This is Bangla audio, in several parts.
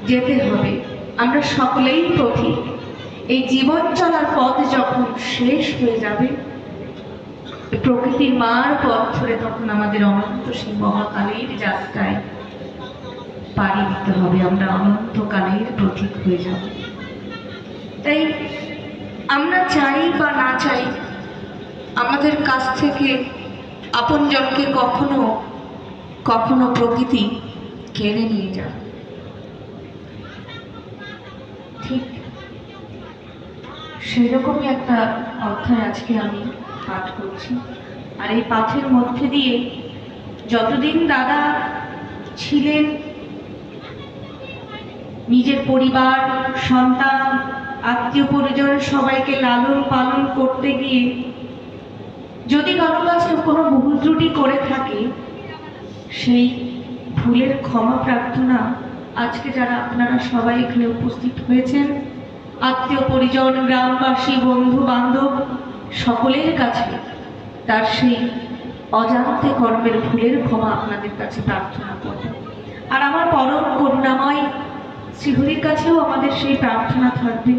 যেতে হবে। আমরা সকলেই পথিক। এই জীবন চলার পথ যখন শেষ হয়ে যাবে, প্রকৃতির মার পথ ধরে তখন আমাদের অনন্ত সেই মহাকালের যাত্রায় পাড়ি দিতে হবে। আমরা অনন্তকালের পথিক হয়ে যাব। তাই আমরা চাই বা না চাই, আমাদের কাছ থেকে আপনজনকে কখনো কখনো প্রকৃতি কেড়ে নিয়ে যায়। ঠিক সেরকমই একটা অধ্যায় আজকে আমি পাঠ করছি। আর এই পাঠের মধ্যে দিয়ে যতদিন দাদা ছিলেন, নিজের পরিবার, সন্তান, আত্মীয় পরিজন সবাইকে লালন পালন করতে গিয়ে যদি কারো কাছে কোনো ভুল ত্রুটি করে থাকে, সেই ভুলের ক্ষমা প্রার্থনা আজকে যারা আপনারা সবাই এখানে উপস্থিত হয়েছেন, আত্মীয় পরিজন, গ্রামবাসী, বন্ধু বান্ধব সকলের কাছে তার সেই অজান্তে কর্মের ভুলের ক্ষমা আপনাদের কাছে প্রার্থনা করব। আর আমার পরম করুণাময় শ্রীহরির কাছেও আমাদের সেই প্রার্থনা থাকবে,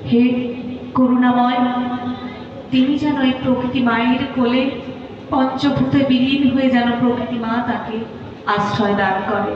হে করুণাময়, তিনি যেন এই প্রকৃতি মায়ের কোলে পঞ্চভূতে বিলীন হয়ে যেন প্রকৃতি মা তাকে আশ্রয় দান করে।